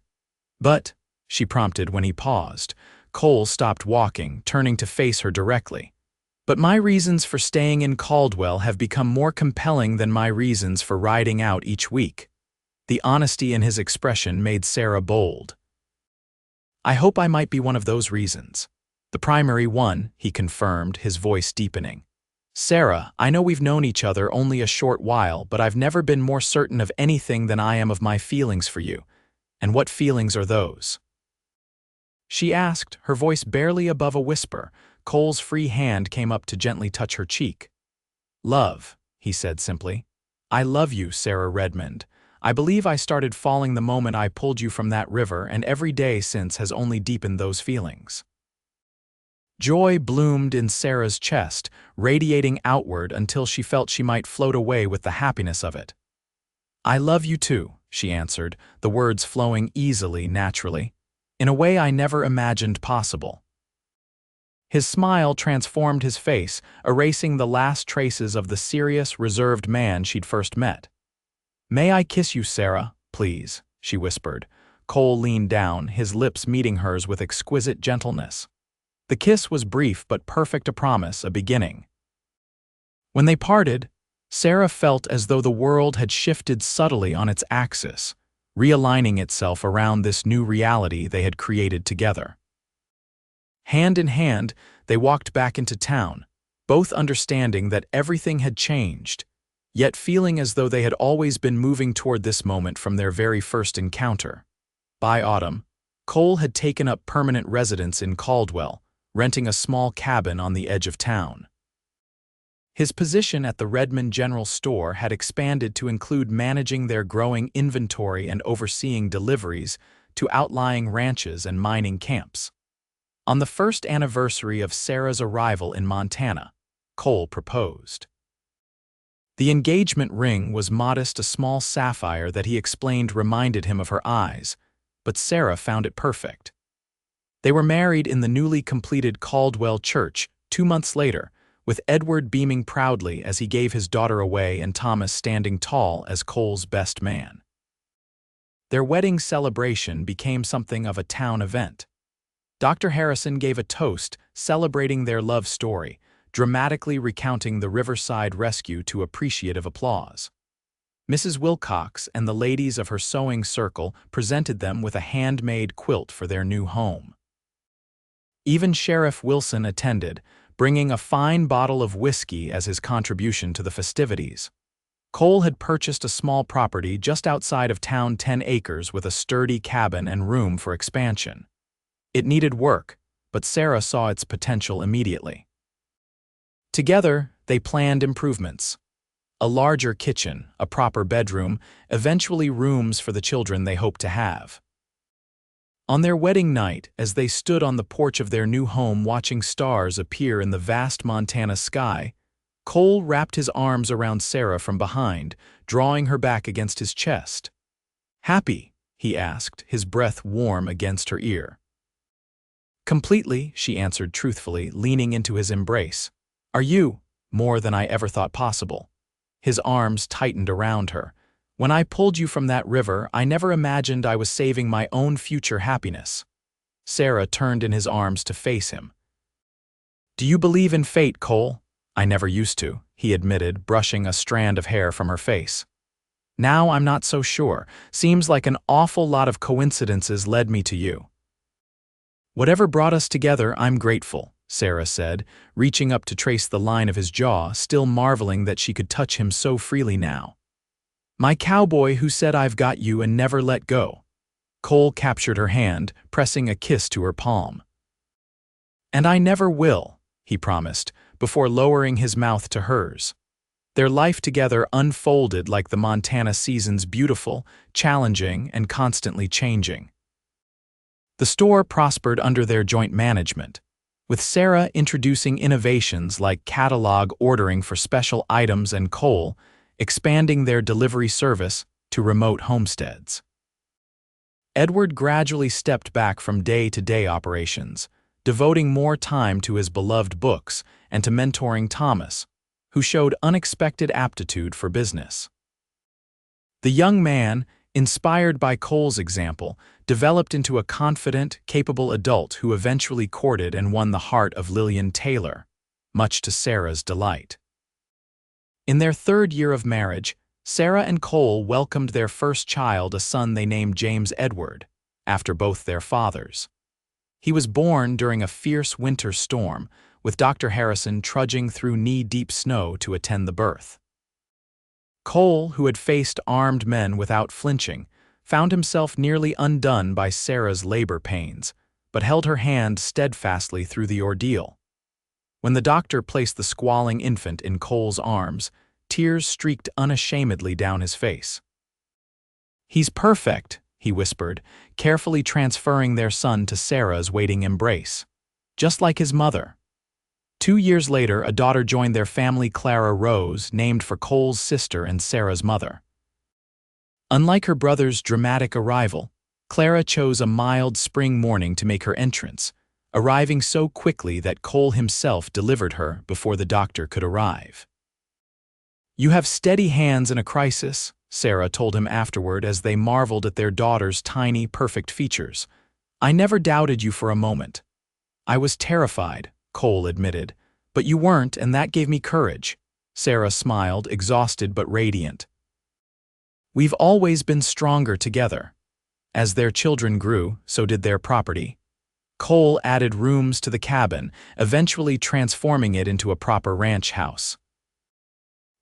she prompted when he paused. Cole stopped walking, turning to face her directly. "But my reasons for staying in Caldwell have become more compelling than my reasons for riding out each week." The honesty in his expression made Sarah bold. "I hope I might be one of those reasons." "The primary one," he confirmed, his voice deepening. "Sarah, I know we've known each other only a short while, but I've never been more certain of anything than I am of my feelings for you. And what feelings are those?" She asked, her voice barely above a whisper. Cole's free hand came up to gently touch her cheek. "Love," he said simply. "I love you, Sarah Redmond. I believe I started falling the moment I pulled you from that river, and every day since has only deepened those feelings." Joy bloomed in Sarah's chest, radiating outward until she felt she might float away with the happiness of it. "I love you too," she answered, the words flowing easily, naturally, "in a way I never imagined possible." His smile transformed his face, erasing the last traces of the serious, reserved man she'd first met. "May I kiss you, Sarah, please?" she whispered. Cole leaned down, his lips meeting hers with exquisite gentleness. The kiss was brief but perfect, a promise, a beginning. When they parted, Sarah felt as though the world had shifted subtly on its axis, realigning itself around this new reality they had created together. Hand in hand, they walked back into town, both understanding that everything had changed, yet feeling as though they had always been moving toward this moment from their very first encounter. By autumn, Cole had taken up permanent residence in Caldwell, renting a small cabin on the edge of town. His position at the Redmond General Store had expanded to include managing their growing inventory and overseeing deliveries to outlying ranches and mining camps. On the first anniversary of Sarah's arrival in Montana, Cole proposed. The engagement ring was modest, a small sapphire that he explained reminded him of her eyes, but Sarah found it perfect. They were married in the newly completed Caldwell Church 2 months later, with Edward beaming proudly as he gave his daughter away and Thomas standing tall as Cole's best man. Their wedding celebration became something of a town event. Dr. Harrison gave a toast celebrating their love story, dramatically recounting the Riverside rescue to appreciative applause. Mrs. Wilcox and the ladies of her sewing circle presented them with a handmade quilt for their new home. Even Sheriff Wilson attended, bringing a fine bottle of whiskey as his contribution to the festivities. Cole had purchased a small property just outside of town, 10 acres with a sturdy cabin and room for expansion. It needed work, but Sarah saw its potential immediately. Together, they planned improvements. A larger kitchen, a proper bedroom, eventually rooms for the children they hoped to have. On their wedding night, as they stood on the porch of their new home watching stars appear in the vast Montana sky, Cole wrapped his arms around Sarah from behind, drawing her back against his chest. "Happy?" he asked, his breath warm against her ear. "Completely," she answered truthfully, leaning into his embrace. "Are you?" "More than I ever thought possible." His arms tightened around her. "When I pulled you from that river, I never imagined I was saving my own future happiness." Sarah turned in his arms to face him. "Do you believe in fate, Cole?" I never used to, he admitted, brushing a strand of hair from her face. Now I'm not so sure. Seems like an awful lot of coincidences led me to you. Whatever brought us together, I'm grateful, Sarah said, reaching up to trace the line of his jaw, still marveling that she could touch him so freely now. My cowboy who said I've got you and never let go. Cole captured her hand, pressing a kiss to her palm. And I never will, he promised, before lowering his mouth to hers. Their life together unfolded like the Montana seasons, beautiful, challenging, and constantly changing. The store prospered under their joint management, with Sarah introducing innovations like catalog ordering for special items and Cole expanding their delivery service to remote homesteads. Edward gradually stepped back from day-to-day operations, devoting more time to his beloved books and to mentoring Thomas, who showed unexpected aptitude for business. The young man, inspired by Cole's example, developed into a confident, capable adult who eventually courted and won the heart of Lillian Taylor, much to Sarah's delight. In their third year of marriage, Sarah and Cole welcomed their first child, a son they named James Edward, after both their fathers. He was born during a fierce winter storm, with Dr. Harrison trudging through knee-deep snow to attend the birth. Cole, who had faced armed men without flinching, found himself nearly undone by Sarah's labor pains, but held her hand steadfastly through the ordeal. When the doctor placed the squalling infant in Cole's arms, tears streaked unashamedly down his face. He's perfect, he whispered, carefully transferring their son to Sarah's waiting embrace. Just like his mother. 2 years later, a daughter joined their family, Clara Rose, named for Cole's sister and Sarah's mother. Unlike her brother's dramatic arrival, Clara chose a mild spring morning to make her entrance, arriving so quickly that Cole himself delivered her before the doctor could arrive. You have steady hands in a crisis, Sarah told him afterward as they marveled at their daughter's tiny, perfect features. I never doubted you for a moment. I was terrified, Cole admitted, but you weren't, and that gave me courage. Sarah smiled, exhausted but radiant. We've always been stronger together. As their children grew, so did their property. Cole added rooms to the cabin, eventually transforming it into a proper ranch house.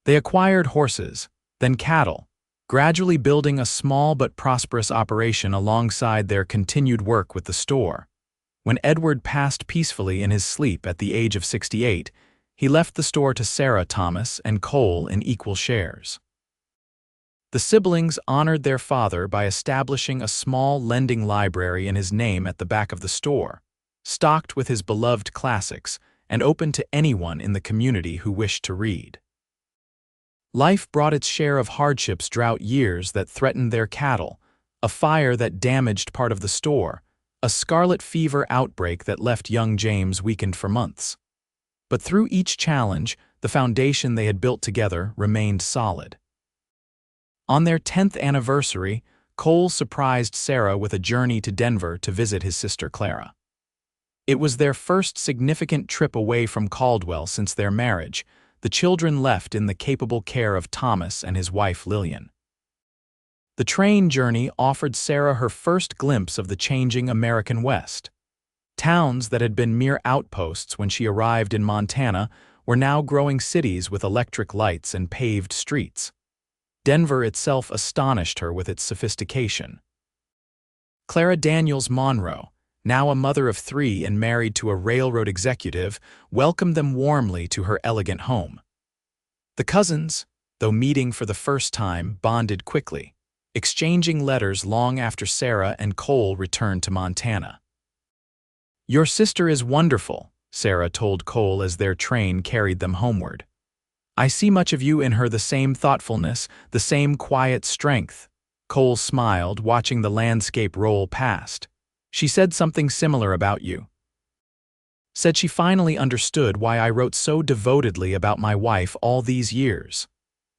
They acquired horses, then cattle, gradually building a small but prosperous operation alongside their continued work with the store. When Edward passed peacefully in his sleep at the age of 68, he left the store to Sarah, Thomas, and Cole in equal shares. The siblings honored their father by establishing a small lending library in his name at the back of the store, stocked with his beloved classics and open to anyone in the community who wished to read. Life brought its share of hardships, drought years that threatened their cattle, a fire that damaged part of the store, a scarlet fever outbreak that left young James weakened for months. But through each challenge, the foundation they had built together remained solid. On their 10th anniversary, Cole surprised Sarah with a journey to Denver to visit his sister Clara. It was their first significant trip away from Caldwell since their marriage, the children left in the capable care of Thomas and his wife Lillian. The train journey offered Sarah her first glimpse of the changing American West. Towns that had been mere outposts when she arrived in Montana were now growing cities with electric lights and paved streets. Denver itself astonished her with its sophistication. Clara Daniels Monroe, now a mother of 3 and married to a railroad executive, welcomed them warmly to her elegant home. The cousins, though meeting for the first time, bonded quickly, exchanging letters long after Sarah and Cole returned to Montana. Your sister is wonderful, Sarah told Cole as their train carried them homeward. I see much of you in her, the same thoughtfulness, the same quiet strength. Cole smiled, watching the landscape roll past. She said something similar about you. Said she finally understood why I wrote so devotedly about my wife all these years.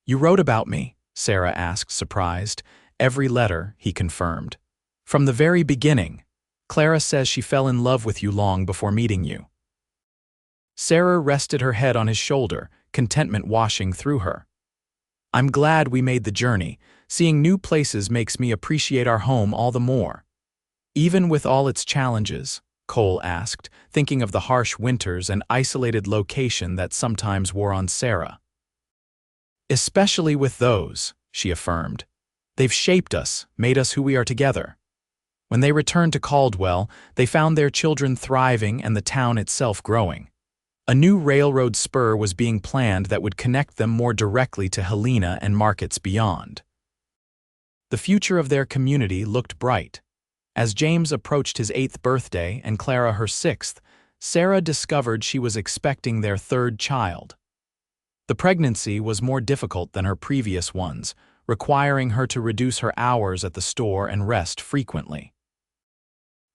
You wrote about me? Sarah asked, surprised. Every letter, he confirmed. From the very beginning. Clara says she fell in love with you long before meeting you. Sarah rested her head on his shoulder, contentment washing through her. I'm glad we made the journey. Seeing new places makes me appreciate our home all the more. Even with all its challenges, Cole asked, thinking of the harsh winters and isolated location that sometimes wore on Sarah. Especially with those, she affirmed. They've shaped us, made us who we are together. When they returned to Caldwell, they found their children thriving and the town itself growing. A new railroad spur was being planned that would connect them more directly to Helena and markets beyond. The future of their community looked bright. As James approached his 8th birthday and Clara her 6th, Sarah discovered she was expecting their 3rd child. The pregnancy was more difficult than her previous ones, requiring her to reduce her hours at the store and rest frequently.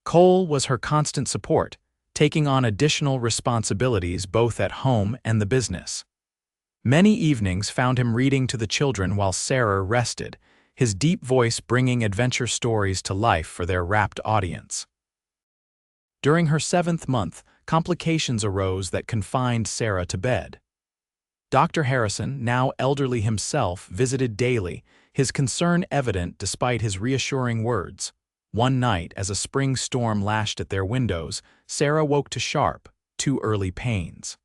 Cole was her constant support, taking on additional responsibilities both at home and the business. Many evenings found him reading to the children while Sarah rested, his deep voice bringing adventure stories to life for their rapt audience. During her 7th month, complications arose that confined Sarah to bed. Dr. Harrison, now elderly himself, visited daily, his concern evident despite his reassuring words. One night, as a spring storm lashed at their windows, Sarah woke to sharp, too early pains.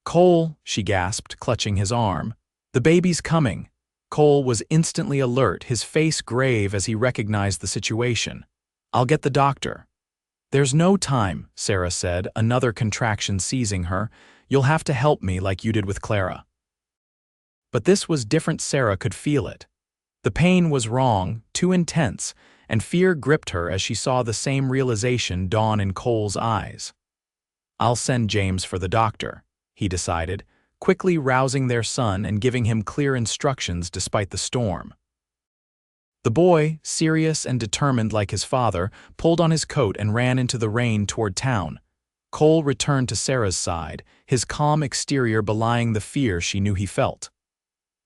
"Cole," she gasped, clutching his arm. "The baby's coming." Cole was instantly alert, his face grave as he recognized the situation. "I'll get the doctor." "There's no time," Sarah said, another contraction seizing her. "You'll have to help me like you did with Clara." But this was different. Sarah could feel it. The pain was wrong, too intense, and fear gripped her as she saw the same realization dawn in Cole's eyes. "I'll send James for the doctor," he decided, quickly rousing their son and giving him clear instructions despite the storm. The boy, serious and determined like his father, pulled on his coat and ran into the rain toward town. Cole returned to Sarah's side, his calm exterior belying the fear she knew he felt.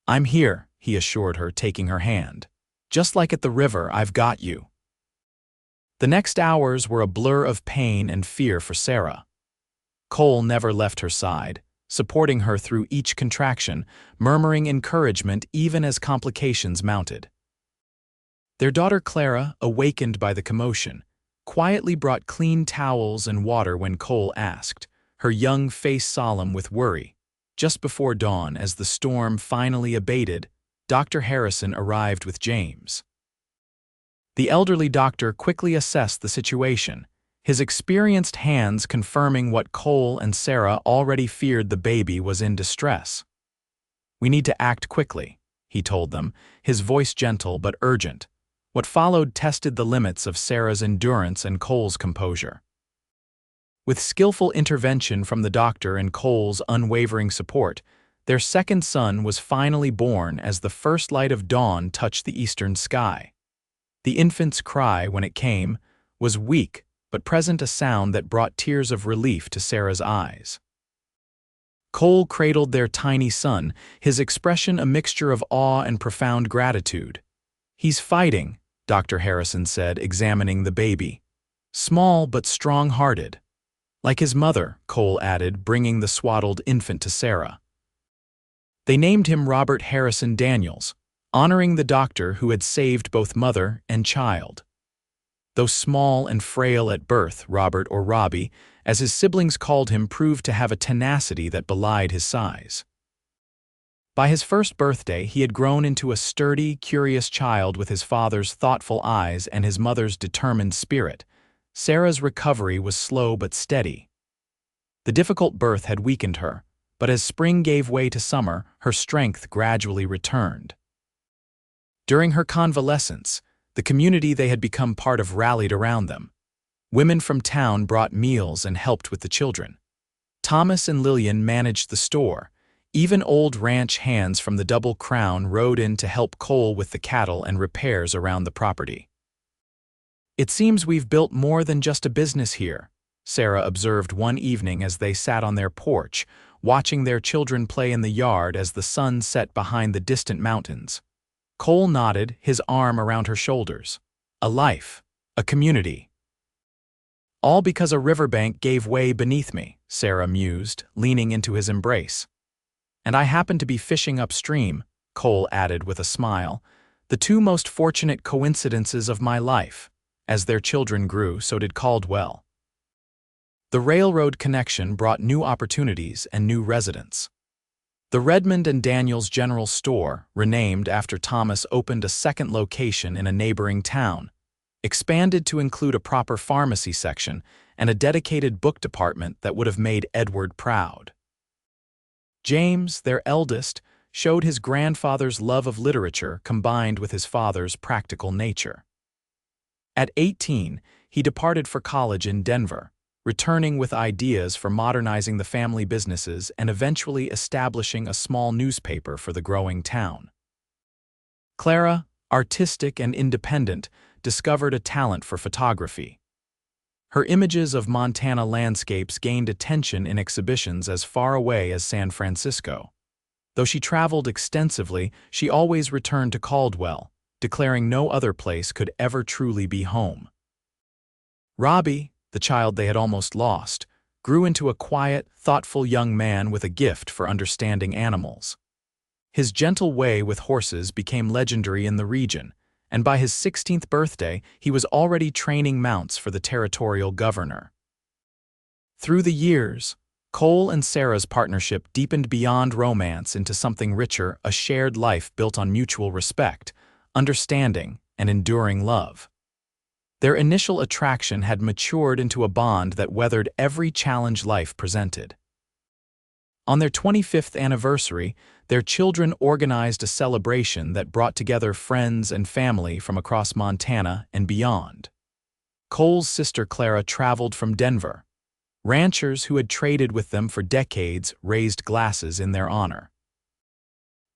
"I'm here," he assured her, taking her hand. "Just like at the river, I've got you." The next hours were a blur of pain and fear for Sarah. Cole never left her side, supporting her through each contraction, murmuring encouragement even as complications mounted. Their daughter Clara, awakened by the commotion, quietly brought clean towels and water when Cole asked, her young face solemn with worry. Just before dawn, as the storm finally abated, Dr. Harrison arrived with James. The elderly doctor quickly assessed the situation, his experienced hands confirming what Cole and Sarah already feared: the baby was in distress. "We need to act quickly," he told them, his voice gentle but urgent. What followed tested the limits of Sarah's endurance and Cole's composure. With skillful intervention from the doctor and Cole's unwavering support, their 2nd son was finally born as the first light of dawn touched the eastern sky. The infant's cry, when it came, was weak but present, a sound that brought tears of relief to Sarah's eyes. Cole cradled their tiny son, his expression a mixture of awe and profound gratitude. "He's fighting," Dr. Harrison said, examining the baby. "Small but strong-hearted." "Like his mother," Cole added, bringing the swaddled infant to Sarah. They named him Robert Harrison Daniels, honoring the doctor who had saved both mother and child. Though small and frail at birth, Robert, or Robbie, as his siblings called him, proved to have a tenacity that belied his size. By his 1st birthday, he had grown into a sturdy, curious child with his father's thoughtful eyes and his mother's determined spirit. Sarah's recovery was slow but steady. The difficult birth had weakened her, but as spring gave way to summer, her strength gradually returned. During her convalescence, the community they had become part of rallied around them. Women from town brought meals and helped with the children. Thomas and Lillian managed the store. Even old ranch hands from the Double Crown rode in to help Cole with the cattle and repairs around the property. "It seems we've built more than just a business here," Sarah observed one evening as they sat on their porch, watching their children play in the yard as the sun set behind the distant mountains. Cole nodded, his arm around her shoulders. "A life, a community. All because a riverbank gave way beneath me," Sarah mused, leaning into his embrace. And I happened to be fishing upstream, Cole added with a smile. The two most fortunate coincidences of my life. As their children grew, so did Caldwell. The railroad connection brought new opportunities and new residents. The Redmond and Daniels General Store, renamed after Thomas, opened a second location in a neighboring town, expanded to include a proper pharmacy section and a dedicated book department that would have made Edward proud. James, their eldest, showed his grandfather's love of literature combined with his father's practical nature. At 18, he departed for college in Denver, returning with ideas for modernizing the family businesses and eventually establishing a small newspaper for the growing town. Clara, artistic and independent, discovered a talent for photography. Her images of Montana landscapes gained attention in exhibitions as far away as San Francisco. Though she traveled extensively, she always returned to Caldwell, declaring no other place could ever truly be home. Robbie, the child they had almost lost, grew into a quiet, thoughtful young man with a gift for understanding animals. His gentle way with horses became legendary in the region, and by his 16th birthday, he was already training mounts for the territorial governor. Through the years, Cole and Sarah's partnership deepened beyond romance into something richer, a shared life built on mutual respect, understanding, and enduring love. Their initial attraction had matured into a bond that weathered every challenge life presented. On their 25th anniversary, their children organized a celebration that brought together friends and family from across Montana and beyond. Cole's sister Clara traveled from Denver. Ranchers who had traded with them for decades raised glasses in their honor.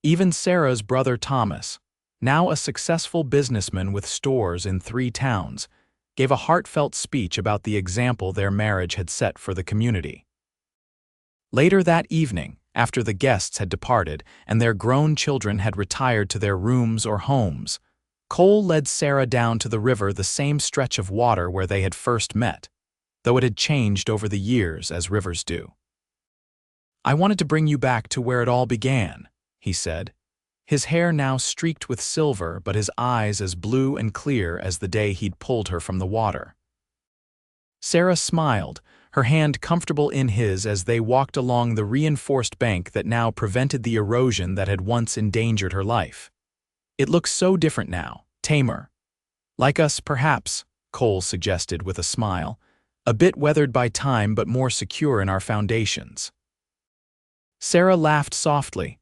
Even Sarah's brother Thomas, now a successful businessman with stores in 3 towns, gave a heartfelt speech about the example their marriage had set for the community. Later that evening, after the guests had departed and their grown children had retired to their rooms or homes, Cole led Sarah down to the river, the same stretch of water where they had first met, though it had changed over the years as rivers do. "I wanted to bring you back to where it all began," he said, his hair now streaked with silver but his eyes as blue and clear as the day he'd pulled her from the water. Sarah smiled, her hand comfortable in his as they walked along the reinforced bank that now prevented the erosion that had once endangered her life. "It looks so different now, tamer. Like us, perhaps," Cole suggested with a smile, "a bit weathered by time but more secure in our foundations." Sarah laughed softly.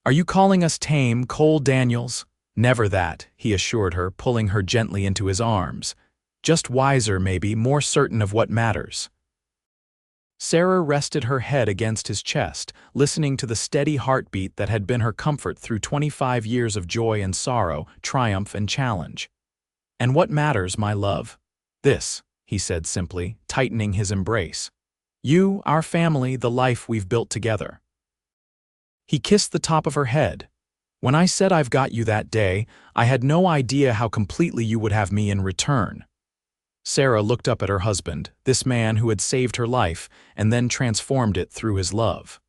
"Are you calling us tame, Cole Daniels?" "Never that," he assured her, pulling her gently into his arms. "Just wiser, maybe, more certain of what matters." Sarah rested her head against his chest, listening to the steady heartbeat that had been her comfort through 25 years of joy and sorrow, triumph and challenge. "And what matters, my love? This," he said simply, tightening his embrace. "You, our family, the life we've built together." He kissed the top of her head. "When I said I've got you that day, I had no idea how completely you would have me in return." Sarah looked up at her husband, this man who had saved her life and then transformed it through his love.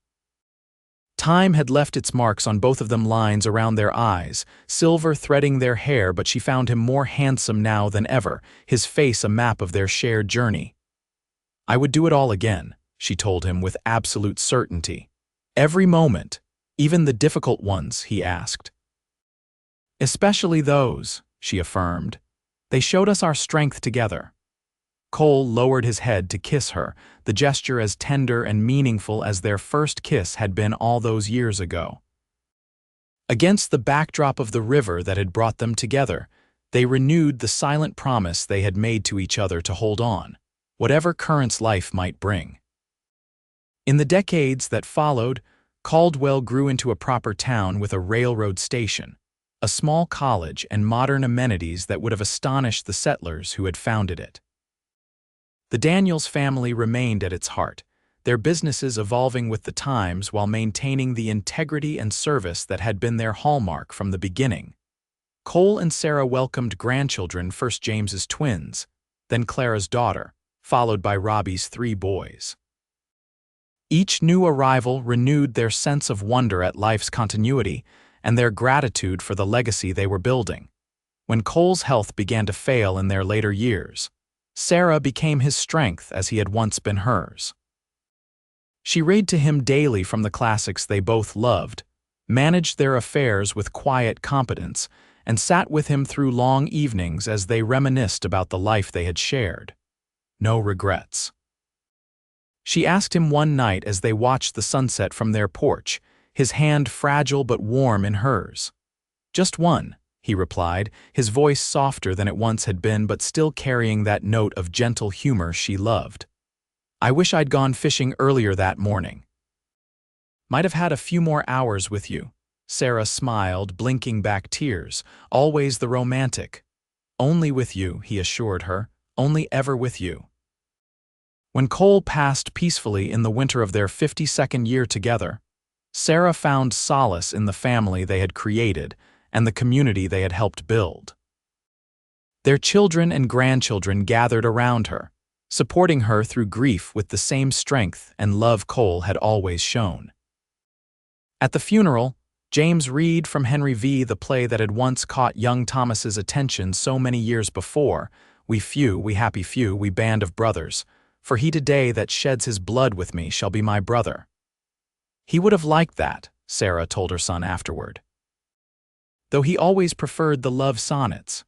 Time had left its marks on both of them, lines around their eyes, silver threading their hair, but she found him more handsome now than ever, his face a map of their shared journey. "I would do it all again," she told him with absolute certainty. "Every moment, even the difficult ones," he asked. "Especially those," she affirmed. "They showed us our strength together." Cole lowered his head to kiss her, the gesture as tender and meaningful as their first kiss had been all those years ago. Against the backdrop of the river that had brought them together, they renewed the silent promise they had made to each other to hold on, whatever currents life might bring. In the decades that followed, Caldwell grew into a proper town with a railroad station, a small college, and modern amenities that would have astonished the settlers who had founded it. The Daniels family remained at its heart, their businesses evolving with the times while maintaining the integrity and service that had been their hallmark from the beginning. Cole and Sarah welcomed grandchildren, first James's twins, then Clara's daughter, followed by Robbie's 3 boys. Each new arrival renewed their sense of wonder at life's continuity and their gratitude for the legacy they were building. When Cole's health began to fail in their later years, Sarah became his strength as he had once been hers. She read to him daily from the classics they both loved, managed their affairs with quiet competence, and sat with him through long evenings as they reminisced about the life they had shared. No regrets. She asked him one night as they watched the sunset from their porch, his hand fragile but warm in hers. "Just one," he replied, his voice softer than it once had been but still carrying that note of gentle humor she loved. "I wish I'd gone fishing earlier that morning. Might have had a few more hours with you." Sarah smiled, blinking back tears, always the romantic. "Only with you," he assured her, "only ever with you." When Cole passed peacefully in the winter of their 52nd year together, Sarah found solace in the family they had created and the community they had helped build. Their children and grandchildren gathered around her, supporting her through grief with the same strength and love Cole had always shown. At the funeral, James read from Henry V. the play that had once caught young Thomas's attention so many years before, "We few, we happy few, we band of brothers, for he today that sheds his blood with me shall be my brother." He would have liked that, Sarah told her son afterward, though he always preferred the love sonnets.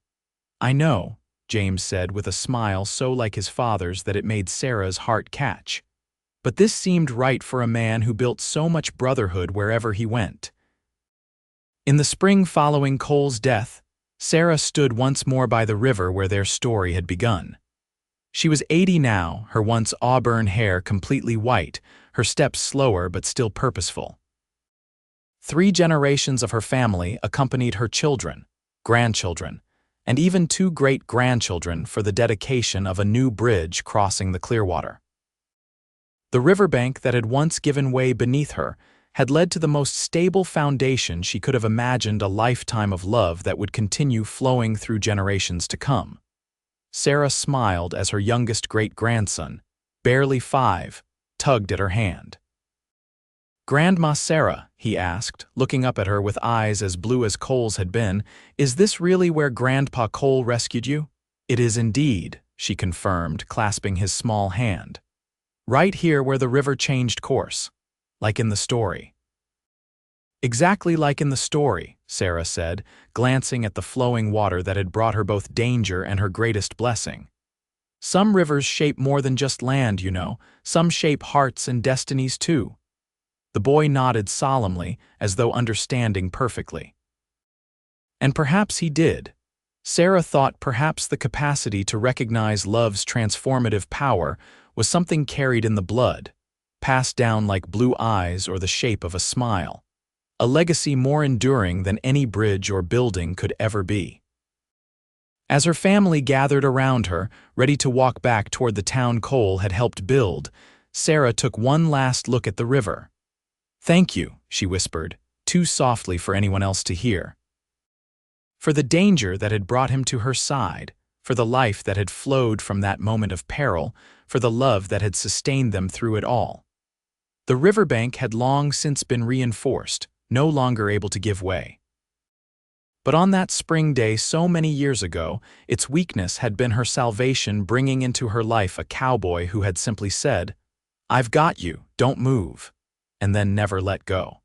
"I know," James said with a smile so like his father's that it made Sarah's heart catch. "But this seemed right for a man who built so much brotherhood wherever he went." In the spring following Cole's death, Sarah stood once more by the river where their story had begun. She was 80 now, her once auburn hair completely white, her steps slower but still purposeful. 3 generations of her family accompanied her children, grandchildren, and even 2 great-grandchildren for the dedication of a new bridge crossing the Clearwater. The riverbank that had once given way beneath her had led to the most stable foundation she could have imagined, a lifetime of love that would continue flowing through generations to come. Sarah smiled as her youngest great-grandson, barely 5, tugged at her hand. "Grandma Sarah," he asked, looking up at her with eyes as blue as Cole's had been, "is this really where Grandpa Cole rescued you?" "It is indeed," she confirmed, clasping his small hand. "Right here where the river changed course, like in the story." "Exactly like in the story," Sarah said, glancing at the flowing water that had brought her both danger and her greatest blessing. "Some rivers shape more than just land, you know. Some shape hearts and destinies too." The boy nodded solemnly, as though understanding perfectly. And perhaps he did. Sarah thought perhaps the capacity to recognize love's transformative power was something carried in the blood, passed down like blue eyes or the shape of a smile. A legacy more enduring than any bridge or building could ever be. As her family gathered around her, ready to walk back toward the town Cole had helped build, Sarah took one last look at the river. "Thank you," she whispered, too softly for anyone else to hear. For the danger that had brought him to her side, for the life that had flowed from that moment of peril, for the love that had sustained them through it all. The riverbank had long since been reinforced, no longer able to give way. But on that spring day so many years ago, its weakness had been her salvation, bringing into her life a cowboy who had simply said, "I've got you, don't move," and then never let go.